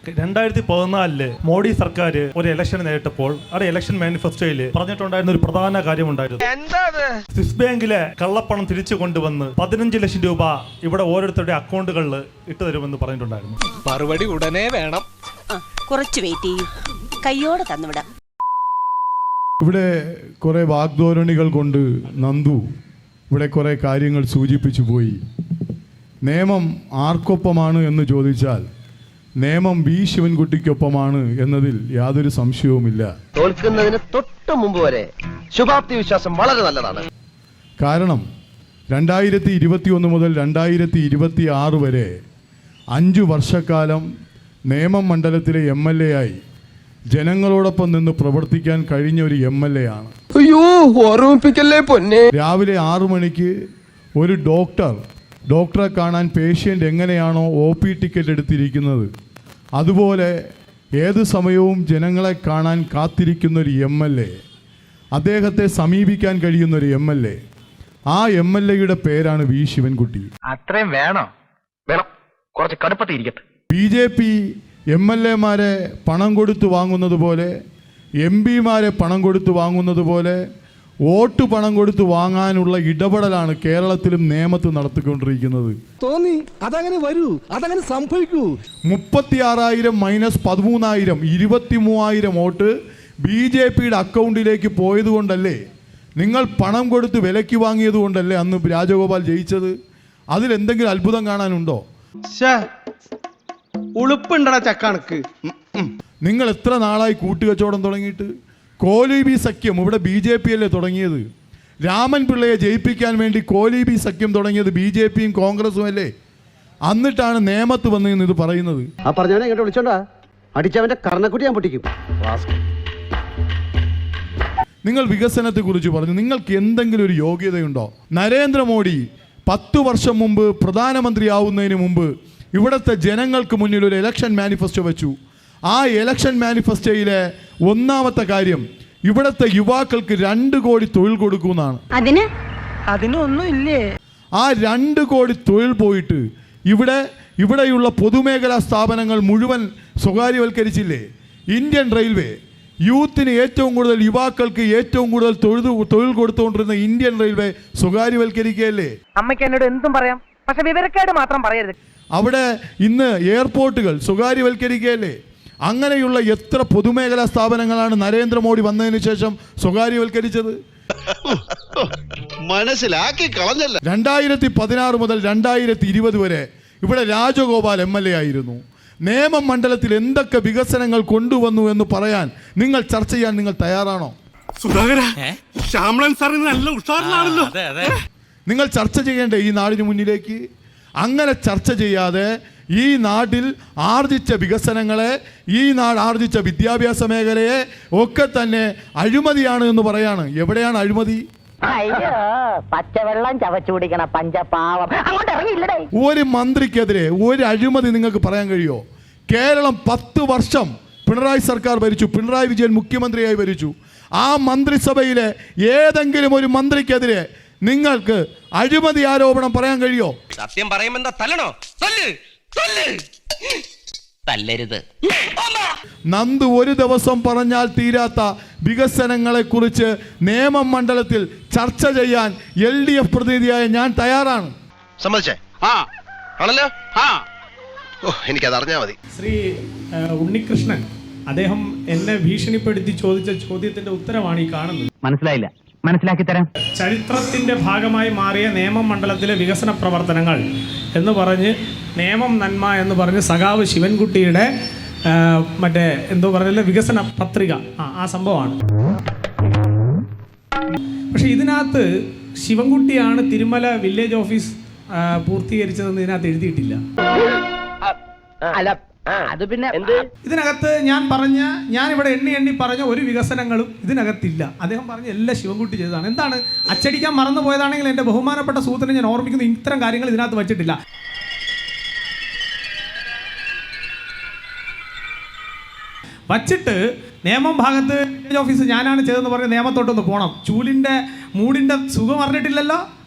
2014 മോഡി സർക്കാർ ഒരു ഇലക്ഷൻ നേരിട്ടപ്പോൾ അവിടെ ഇലക്ഷൻ മാനിഫെസ്റ്റോയിൽ പറഞ്ഞിട്ടുണ്ടായിരുന്ന ഒരു പ്രധാന കാര്യമുണ്ടായിരുന്നു. സ്വിസ് ബാങ്കിലെ കള്ളപ്പണം തിരിച്ചു കൊണ്ടുവന്ന് 15 ലക്ഷം രൂപ ഇവിടെ ഓരോരുത്തരുടെ അക്കൗണ്ടുകളിൽ ഇട്ടു തരുമെന്ന് പറഞ്ഞിട്ടുണ്ടായിരുന്നു. മറുപടി ഉടനെ വേണം. കുറച്ച് വെയിറ്റ് ചെയ്യും, കയ്യോടെ തന്നുവിടാം. ഇവിടെ കുറെ വാഗ്ധോരണികൾ കൊണ്ട് നന്ദു ഇവിടെ കുറെ കാര്യങ്ങൾ സൂചിപ്പിച്ചു പോയി. നിയമം ആർക്കൊപ്പമാണ് എന്ന് ചോദിച്ചാൽ നിയമം വി ശിവൻകുട്ടിക്കൊപ്പമാണ് എന്നതിൽ യാതൊരു സംശയവുമില്ല. തോൽക്കുന്നതിന് തൊട്ട് മുമ്പ് വരെ ശുഭാപ്തി വിശ്വാസം വളരെ നല്ലതാണ്. കാരണം 2021 മുതൽ 2026 വരെ 5 വർഷക്കാലം നേമം മണ്ഡലത്തിലെ MLA ആയി ജനങ്ങളോടൊപ്പം നിന്ന് പ്രവർത്തിക്കാൻ കഴിഞ്ഞ ഒരു MLA ആണ്. അയ്യോ, ഓർമ്മിപ്പിക്കല്ലേ പൊന്നെ. രാവിലെ 6 മണിക്ക് ഒരു ഡോക്ടറെ കാണാൻ പേഷ്യൻ്റ് എങ്ങനെയാണോ OP ടിക്കറ്റ് എടുത്തിരിക്കുന്നത്, അതുപോലെ ഏത് സമയവും ജനങ്ങളെ കാണാൻ കാത്തിരിക്കുന്ന ഒരു MLA, അദ്ദേഹത്തെ സമീപിക്കാൻ കഴിയുന്ന ഒരു MLA, ആ MLAയുടെ പേരാണ് വി ശിവൻകുട്ടി. അത്രയും വേണം, കുറച്ച് കടുപ്പത്തിരിക്കട്ടെ. BJP MLAമാരെ പണം കൊടുത്ത് വാങ്ങുന്നത് പോലെ, MP മാരെ പണം കൊടുത്ത് വാങ്ങുന്നത് പോലെ വോട്ട് പണം കൊടുത്ത് വാങ്ങാനുള്ള ഇടപെടലാണ് കേരളത്തിലും നേമത്ത് നടത്തിക്കൊണ്ടിരിക്കുന്നത്. തോന്നി അതങ്ങനെ വരൂ, അതങ്ങനെ സംഭവിക്കൂ. 36,000 മൈനസ് 13,000 23,000 വോട്ട് BJPയുടെ അക്കൗണ്ടിലേക്ക് പോയതുകൊണ്ടല്ലേ, നിങ്ങൾ പണം കൊടുത്ത് വിലയ്ക്ക് വാങ്ങിയത് കൊണ്ടല്ലേ അന്ന് രാജഗോപാൽ ജയിച്ചത്? അതിലെന്തെങ്കിലും അത്ഭുതം കാണാനുണ്ടോ? ഉളുപ്പുണ്ടടാ ചക്കണക്ക്. നിങ്ങൾ എത്ര നാളായി കൂട്ടുകച്ചവടം തുടങ്ങിയിട്ട്? കോലീബി സഖ്യം ഇവിടെ BJP അല്ലേ തുടങ്ങിയത്? രാമൻ പിള്ളയെ ജയിപ്പിക്കാൻ വേണ്ടി കോലീബി സഖ്യം തുടങ്ങിയത് BJPയും കോൺഗ്രസും അല്ലേ? എന്നിട്ടാണ് നേമത്ത് വന്ന് ഇത് പറയുന്നത്. ആ പറഞ്ഞവനെ ഇങ്ങോട്ട് വിളിച്ചോണ്ടാ അടിച്ചവന്റെ കർണക്കുട്ടി ഞാൻ പൊട്ടിക്കും. നിങ്ങൾ വികസനത്തെ കുറിച്ച് പറഞ്ഞു. നിങ്ങൾക്ക് എന്തെങ്കിലും ഒരു യോഗ്യതയുണ്ടോ? നരേന്ദ്രമോദി 10 വർഷം മുമ്പ് പ്രധാനമന്ത്രിയാവുന്നതിന് മുമ്പ് ഇവിടുത്തെ ജനങ്ങൾക്ക് മുന്നിൽ ഒരു ഇലക്ഷൻ മാനിഫെസ്റ്റോ വെച്ചു. ആ ഇലക്ഷൻ മാനിഫെസ്റ്റോയിലെ ഒന്നാമത്തെ കാര്യം ഇവിടുത്തെ യുവാക്കൾക്ക് 2 കോടി തൊഴിൽ കൊടുക്കുമെന്നാണ്. അതിനൊന്നും ഇല്ലേ? ആ 2 കോടി തൊഴിൽ പോയിട്ട് ഇവിടെയുള്ള പൊതുമേഖലാ സ്ഥാപനങ്ങൾ മുഴുവൻ സ്വകാര്യവൽക്കരിച്ചില്ലേ? ഇന്ത്യൻ റെയിൽവേ യൂത്തിന് ഏറ്റവും കൂടുതൽ, യുവാക്കൾക്ക് ഏറ്റവും കൂടുതൽ തൊഴിൽ കൊടുത്തുകൊണ്ടിരുന്ന ഇന്ത്യൻ റെയിൽവേ സ്വകാര്യവൽക്കരിക്കുകയല്ലേ? അമ്മയ്ക്ക് എന്നോട് എന്തും പറയാം, പക്ഷെ വിവരക്കേട് മാത്രം പറയരുത്. അവിടെ ഇന്ന് എയർപോർട്ടുകൾ സ്വകാര്യവൽക്കരിക്കുകയല്ലേ? അങ്ങനെയുള്ള എത്ര പൊതുമേഖലാ സ്ഥാപനങ്ങളാണ് നരേന്ദ്രമോദി വന്നതിന് ശേഷം സ്വകാര്യവൽക്കരിച്ചത്? മനസ്സിലാക്കി കളഞ്ഞല്ല. 2016 മുതൽ 2020 വരെ ഇവിടെ രാജഗോപാൽ MLA ആയിരുന്നു. നേമം മണ്ഡലത്തിൽ എന്തൊക്കെ വികസനങ്ങൾ കൊണ്ടുവന്നു എന്ന് പറയാൻ, നിങ്ങൾ ചർച്ച ചെയ്യാൻ നിങ്ങൾ തയ്യാറാണോ? നിങ്ങൾ ചർച്ച ചെയ്യേണ്ടേ ഈ നാടിന് മുന്നിലേക്ക്? അങ്ങനെ ചർച്ച ചെയ്യാതെ ഈ നാട്ടിൽ ആർജിച്ച വികസനങ്ങളെ, ഈ നാട് ആർജിച്ച വിദ്യാഭ്യാസ മേഖലയെ ഒക്കെ തന്നെ അഴിമതിയാണ് എന്ന് പറയാണ്. എവിടെയാണ് അഴിമതി? പച്ചവെള്ളം ചവച്ചു കുടിക്കണ പഞ്ചപാവം. ഒരു മന്ത്രിക്കെതിരെ ഒരു അഴിമതി നിങ്ങൾക്ക് പറയാൻ കഴിയുമോ? കേരളം 10 വർഷം പിണറായി സർക്കാർ ഭരിച്ചു, പിണറായി വിജയൻ മുഖ്യമന്ത്രിയായി ഭരിച്ചു. ആ മന്ത്രിസഭയിലെ ഏതെങ്കിലും ഒരു മന്ത്രിക്കെതിരെ നിങ്ങൾക്ക് അഴിമതി ആരോപണം പറയാൻ കഴിയോ? സത്യം പറയുമെന്താ തല്ലണോ? തല്ലരുത്. നന്ദു ഒരു ദിവസം പറഞ്ഞാൽ തീരാത്ത വികസനങ്ങളെ കുറിച്ച് നേമം മണ്ഡലത്തിൽ ചർച്ച ചെയ്യാൻ LDF പ്രതിനിധിയായ ഞാൻ തയ്യാറാണ്. സമ്മതിച്ചേ? ആണല്ലോ. എനിക്കത് അറിഞ്ഞാൽ മതി. ശ്രീ ഉണ്ണികൃഷ്ണൻ അദ്ദേഹം എന്നെ ഭീഷണിപ്പെടുത്തി ചോദിച്ച ചോദ്യത്തിന്റെ ഉത്തരമാണ് ഈ കാണുന്നത്. മനസ്സിലായില്ല, മനസ്സിലാക്കി തരാം. ചരിത്രത്തിന്റെ ഭാഗമായി മാറിയ നേമം മണ്ഡലത്തിലെ വികസന പ്രവർത്തനങ്ങൾ എന്ന് പറഞ്ഞ് നേമം നന്മ എന്ന് പറഞ്ഞ് സഖാവ് ശിവൻകുട്ടിയുടെ മറ്റേ എന്തോ പറഞ്ഞില്ല വികസന പത്രിക, ആ സംഭവമാണ്. പക്ഷെ ഇതിനകത്ത് ശിവൻകുട്ടിയാണ് തിരുമല വില്ലേജ് ഓഫീസ് പൂർത്തീകരിച്ചതെന്ന് ഇതിനകത്ത് എഴുതിയിട്ടില്ല. അത് പിന്നെ ഇതിനകത്ത് ഞാൻ ഇവിടെ എണ്ണി പറഞ്ഞ ഒരു വികസനങ്ങളും ഇതിനകത്തില്ല. അദ്ദേഹം പറഞ്ഞ എല്ലാം ശിവൻകുട്ടി ചെയ്തതാണ്. എന്താണ് അച്ചടിക്കാൻ മറന്നു പോയതാണെങ്കിൽ എൻ്റെ ബഹുമാനപ്പെട്ട സുഹൃത്തിനെ ഞാൻ ഓർമ്മിക്കുന്നു, ഇത്തരം കാര്യങ്ങൾ ഇതിനകത്ത് വച്ചിട്ടില്ല. വച്ചിട്ട് നേമം ഭാഗത്ത് വില്ലേജ് ഓഫീസ് ഞാനാണ് ചെയ്തതെന്ന് പറഞ്ഞ് നേമത്തോട്ടൊന്ന് പോകണം. ചൂലിൻ്റെ മൂടിൻ്റെ സുഖം അറിഞ്ഞിട്ടില്ലല്ലോ,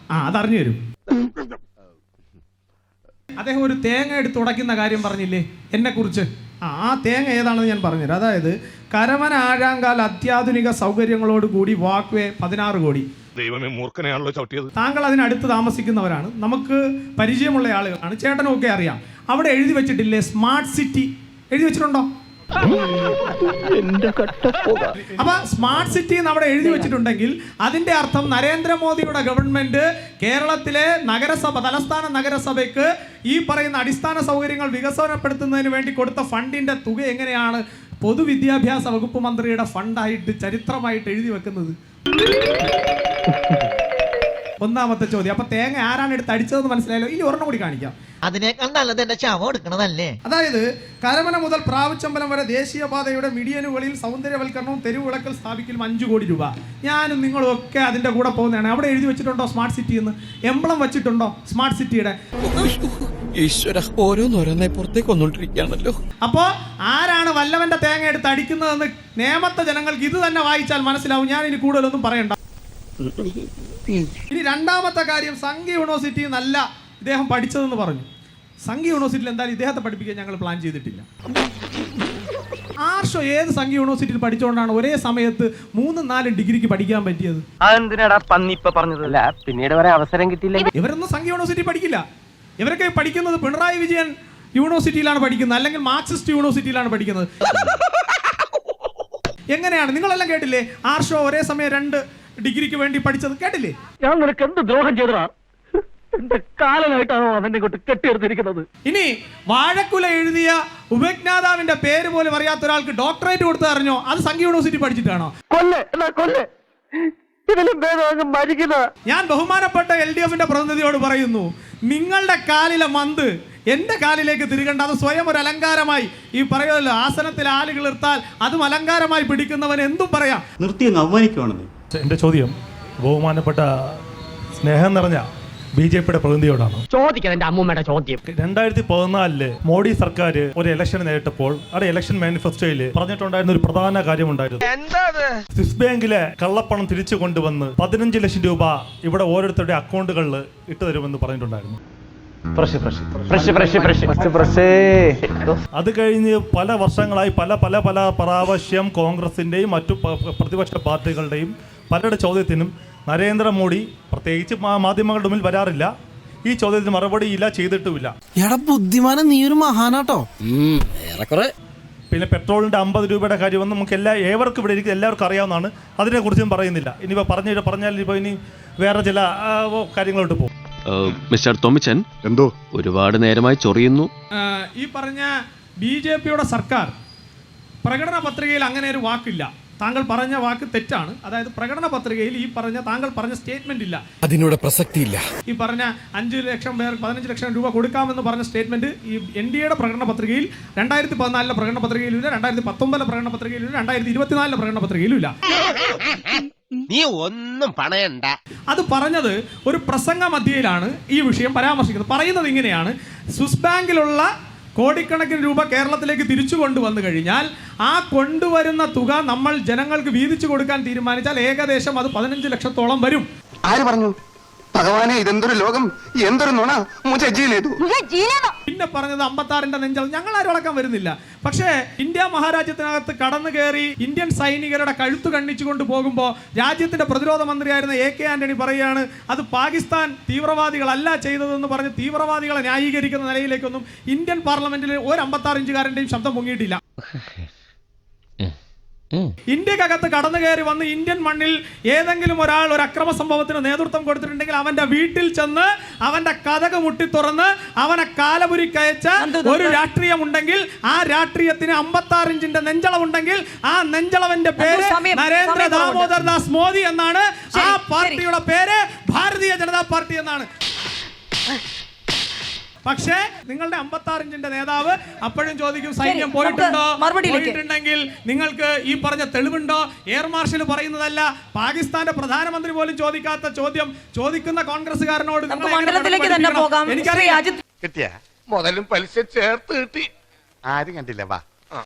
അതറിഞ്ഞു തരും. അദ്ദേഹം ഒരു തേങ്ങ എടുത്ത് ഉടയ്ക്കുന്ന കാര്യം പറഞ്ഞില്ലേ എന്നെ കുറിച്ച്, ആ തേങ്ങ ഏതാണെന്ന് ഞാൻ പറഞ്ഞുതരാം. അതായത് കരമന ആഴാങ്കാൽ അത്യാധുനിക സൗകര്യങ്ങളോട് കൂടി വാക്ക് വേ 16 കോടി. ദൈവമേ, മൂർഖനെയാണല്ലോ ചവിട്ടിയത്. താങ്കൾ അതിനടുത്ത് താമസിക്കുന്നവരാണ്, നമുക്ക് പരിചയമുള്ള ആളുകളാണ്, ചേട്ടനും ഒക്കെ അറിയാം. അവിടെ എഴുതി വെച്ചിട്ടില്ലേ സ്മാർട്ട് സിറ്റി? എഴുതി വെച്ചിട്ടുണ്ടോ? അപ്പൊ സ്മാർട്ട് സിറ്റി എന്ന് അവിടെ എഴുതി വെച്ചിട്ടുണ്ടെങ്കിൽ അതിന്റെ അർത്ഥം നരേന്ദ്രമോദിയുടെ ഗവൺമെന്റ് കേരളത്തിലെ നഗരസഭ, തലസ്ഥാന നഗരസഭയ്ക്ക് ഈ പറയുന്ന അടിസ്ഥാന സൗകര്യങ്ങൾ വികസനപ്പെടുത്തുന്നതിന് വേണ്ടി കൊടുത്ത ഫണ്ടിന്റെ തുക എങ്ങനെയാണ് പൊതുവിദ്യാഭ്യാസ വകുപ്പ് മന്ത്രിയുടെ ഫണ്ടായിട്ട് ചരിത്രമായിട്ട് എഴുതി വെക്കുന്നത്? ഒന്നാമത്തെ ചോദ്യം. അപ്പൊ തേങ്ങ ആരാണ് എടുത്ത് അടിച്ചതെന്ന് മനസ്സിലായല്ലോ. ഇനി ഒരെണ്ണം കൂടി കാണിക്കാം. അതിനേക്കാൾ നല്ലത് എന്റെ ശവം എടുക്കണതല്ലേ? അതായത് കരമന മുതൽ പ്രാവുച്ചമ്പലം വരെ ദേശീയപാതയുടെ മിഡിയനുകളിൽ സൗന്ദര്യവൽക്കരണവും തെരുവിളക്കൽ സ്ഥാപിക്കലും 5 കോടി രൂപ. ഞാനും നിങ്ങളും ഒക്കെ അതിന്റെ കൂടെ പോകുന്നതാണ്. അവിടെ എഴുതി വെച്ചിട്ടുണ്ടോ സ്മാർട്ട് സിറ്റി എന്ന്? എംബ്ലം വെച്ചിട്ടുണ്ടോ സ്മാർട്ട് സിറ്റിയുടെ? ഈശ്വര, ഓരോന്നോരോന്നെ പുറത്തേക്ക് വന്നോണ്ടിരിക്കുകയാണല്ലോ. അപ്പോ ആരാണ് വല്ലവന്റെ തേങ്ങ എടുത്ത് അടിക്കുന്നതെന്ന് നേമത്തെ ജനങ്ങൾക്ക് ഇത് തന്നെ വായിച്ചാൽ മനസ്സിലാവും. ഞാൻ ഇനി കൂടുതലൊന്നും പറയണ്ട. ഇനി രണ്ടാമത്തെ കാര്യം, സംഘി യൂണിവേഴ്സിറ്റി നല്ല ഇദ്ദേഹം പഠിച്ചതെന്ന് പറഞ്ഞു. സംഘി യൂണിവേഴ്സിറ്റിയിൽ എന്തായാലും ഇദ്ദേഹത്തെ പഠിപ്പിക്കാൻ ഞങ്ങൾ പ്ലാൻ ചെയ്തിട്ടില്ല. ആർഷോ ഏത് സംഘി യൂണിവേഴ്സിറ്റിയിൽ പഠിച്ചുകൊണ്ടാണ് ഒരേ സമയത്ത് 3-4 ഡിഗ്രിക്ക് പഠിക്കാൻ പറ്റിയത്? അതെന്തിനാടാ പന്നി ഇപ്പൊ പറഞ്ഞതല്ല, പിന്നീട് വരെ അവസരം കിട്ടിയില്ല. ഇവരൊന്നും സംഘി യൂണിവേഴ്സിറ്റി പഠിക്കില്ല. ഇവരൊക്കെ പഠിക്കുന്നത് പിണറായി വിജയൻ യൂണിവേഴ്സിറ്റിയിലാണ് പഠിക്കുന്നത്, അല്ലെങ്കിൽ മാർക്സിസ്റ്റ് യൂണിവേഴ്സിറ്റിയിലാണ് പഠിക്കുന്നത്. എങ്ങനെയാണ്? നിങ്ങളെല്ലാം കേട്ടില്ലേ ആർഷോ ഒരേ സമയം 2 ഡിഗ്രിക്ക് വേണ്ടി പഠിച്ചത്? കേട്ടില്ലേ? ഞാൻ നിനക്ക് എന്ത് ദ്രോഹം ചെയ്തടാ? എന്റെ കാലനായിട്ടാണോ അവനെ കൊണ്ട് കെട്ടിയെടുത്തിരിക്കുന്നത്? ഇനി വാഴക്കുല എഴുതിയ ഉപജ്ഞാതാവിന്റെ പേര് പോലും അറിയാത്ത ഒരാൾക്ക് ഡോക്ടറേറ്റ് കൊടുത്ത് അറിഞ്ഞോ? അത് സംഘി യൂണിവേഴ്സിറ്റി പഠിച്ചിട്ടാണോ? കൊല്ലെ ഇതിലും ഭേദം മരിക്കുന്ന. ഞാൻ ബഹുമാനപ്പെട്ട LDF-ന്റെ പ്രതിനിധിയോട് പറയുന്നു, നിങ്ങളുടെ കാലിലെ മന്ത് എന്റെ കാലിലേക്ക് തിരികണ്ട. അത് സ്വയം ഒരു അലങ്കാരമായി, ഈ പറയുമല്ലോ ആസനത്തിൽ ആലുകൾ നിർത്താൽ അതും അലങ്കാരമായി പിടിക്കുന്നവൻ എന്തും പറയാം. നിർത്തി അങ്ങ് അവമാനിക്കുവാണെന്ന്. എൻ്റെ ചോദ്യം ബഹുമാനപ്പെട്ട സ്നേഹം നിറഞ്ഞ BJP-യുടെ പ്രതിനിധിയോടാണ്. ചോദിക്കാൻ എന്റെ അമ്മൂമ്മയുടെ ചോദ്യം. 2014 മോഡി സർക്കാർ ഒരു ഇലക്ഷൻ നേരിട്ടപ്പോൾ അവിടെ ഇലക്ഷൻ മാനിഫെസ്റ്റോയിൽ പറഞ്ഞിട്ടുണ്ടായിരുന്ന ഒരു പ്രധാന കാര്യമുണ്ടായിരുന്നു. സ്വിസ് ബാങ്കിലെ കള്ളപ്പണം തിരിച്ചു കൊണ്ടുവന്ന് 15 ലക്ഷം രൂപ ഇവിടെ ഓരോരുത്തരുടെ അക്കൗണ്ടുകളിൽ ഇട്ടു തരുമെന്ന് പറഞ്ഞിട്ടുണ്ടായിരുന്നു. അത് കഴിഞ്ഞ് പല വർഷങ്ങളായി പല പ്രാവശ്യം കോൺഗ്രസിന്റെയും മറ്റു പ്രതിപക്ഷ പാർട്ടികളുടെയും പലരുടെ ചോദ്യത്തിനും നരേന്ദ്രമോദി പ്രത്യേകിച്ച് മാധ്യമങ്ങളുടെ മുന്നിൽ വരാറില്ല. ഈ ചോദ്യത്തിന് മറുപടിയില്ല, ചെയ്തിട്ടുമില്ല. എടാ ബുദ്ധിമാനം, നീ ഒരു മഹാനാട്ടോ. പിന്നെ പെട്രോളിന്റെ 50 രൂപയുടെ കാര്യമൊന്നും നമുക്ക് ഏവർക്കും ഇവിടെ ഇരിക്കും, എല്ലാവർക്കും അറിയാവുന്നതാണ്. അതിനെക്കുറിച്ചും പറയുന്നില്ല. ഇനിയിപ്പോൾ പറഞ്ഞാൽ ഇപ്പോൾ ഇനി വേറെ ചില കാര്യങ്ങളോട്ട് പോകും. മിസ്റ്റർ തോമിച്ചൻ, എന്തോ ഒരുപാട് നേരമായി ചൊറിയുന്നു. ഈ പറഞ്ഞ BJP-യുടെ സർക്കാർ പ്രകടന പത്രികയിൽ അങ്ങനെ ഒരു വാക്കില്ല. താങ്കൾ പറഞ്ഞ വാക്ക് തെറ്റാണ്. അതായത് പ്രകടന പത്രികയിൽ ഈ പറഞ്ഞ താങ്കൾ പറഞ്ഞ സ്റ്റേറ്റ്മെന്റ് ഇല്ല. അതിനോട് പ്രസക്തിയില്ല. ഈ പറഞ്ഞ 5 ലക്ഷം പേർ 15 ലക്ഷം രൂപ കൊടുക്കാമെന്ന് പറഞ്ഞ സ്റ്റേറ്റ്മെന്റ് ഈ NDA-യുടെ പ്രകടന പത്രികയിൽ 2014 പ്രകടന പത്രികയിലില്ല, 2019 പ്രകടന പത്രികയിലില്ല, 2024 പ്രകടന പത്രികയിലില്ല. നീ ഒന്നും പണയണ്ട. അത് പറഞ്ഞത് ഒരു പ്രസംഗ മധ്യയിലാണ് ഈ വിഷയം പരാമർശിക്കുന്നത്. പറയുന്നത് ഇങ്ങനെയാണ്: സ്വിസ് ബാങ്കിലുള്ള കോടിക്കണക്കിന് രൂപ കേരളത്തിലേക്ക് തിരിച്ചു കൊണ്ടുവന്നു കഴിഞ്ഞാൽ ആ കൊണ്ടുവരുന്ന തുക നമ്മൾ ജനങ്ങൾക്ക് വീതിച്ചു കൊടുക്കാൻ തീരുമാനിച്ചാൽ ഏകദേശം അത് 15 ലക്ഷത്തോളം വരും. ആര് പറഞ്ഞു? ഭഗവാനെ, ഇതെന്തൊരു ലോകം, എന്തൊരു നുണ. പിന്നെ പറഞ്ഞത് 56ന്റെ നെഞ്ചൽ. ഞങ്ങൾ ആരും അടക്കം വരുന്നില്ല. പക്ഷേ ഇന്ത്യ മഹാരാജ്യത്തിനകത്ത് കടന്നു കയറി ഇന്ത്യൻ സൈനികരുടെ കഴുത്തു കണ്ണിച്ചുകൊണ്ട് പോകുമ്പോൾ രാജ്യത്തിന്റെ പ്രതിരോധ മന്ത്രിയായിരുന്ന AK ആന്റണി പറയുകയാണ് അത് പാകിസ്ഥാൻ തീവ്രവാദികളല്ല ചെയ്തതെന്ന് പറഞ്ഞ് തീവ്രവാദികളെ ന്യായീകരിക്കുന്ന നിലയിലേക്കൊന്നും ഇന്ത്യൻ പാർലമെന്റിൽ ഒരു 56-കാരന്റെയും ശബ്ദം പൊങ്ങിയിട്ടില്ല. ഇന്ത്യക്കകത്ത് കടന്നു കയറി വന്ന് ഇന്ത്യൻ മണ്ണിൽ ഏതെങ്കിലും ഒരാൾ ഒരു അക്രമ സംഭവത്തിന് നേതൃത്വം കൊടുത്തിട്ടുണ്ടെങ്കിൽ അവന്റെ വീട്ടിൽ ചെന്ന് അവന്റെ കതക് മുട്ടി തുറന്ന് അവനെ കാലപുരിക്കയച്ച ഒരു രാഷ്ട്രീയമുണ്ടെങ്കിൽ ആ രാഷ്ട്രീയത്തിന് 56 ഇഞ്ചിന്റെ നെഞ്ചളവുണ്ടെങ്കിൽ ആ നെഞ്ചളവന്റെ പേര് നരേന്ദ്ര ദാമോദർ ദാസ് മോദി എന്നാണ്. ആ പാർട്ടിയുടെ പേര് ഭാരതീയ ജനതാ പാർട്ടി എന്നാണ്. പക്ഷേ നിങ്ങളുടെ 56 ഇഞ്ചിന്റെ നേതാവ് അപ്പോഴും ചോദിക്കും സൈന്യം പോയിട്ടുണ്ടെങ്കിൽ നിങ്ങൾക്ക് ഈ പറഞ്ഞ തെളിവുണ്ടോ? എയർ മാർഷൽ പറയുന്നതല്ല, പാകിസ്ഥാന്റെ പ്രധാനമന്ത്രി പോലും ചോദിക്കാത്ത ചോദ്യം ചോദിക്കുന്ന കോൺഗ്രസ്സുകാരനോട് എനിക്കറിയാം കിട്ടിയ മുതലും പലിശ ചേർത്ത് കിട്ടി. ആരും കണ്ടില്ല. വാ.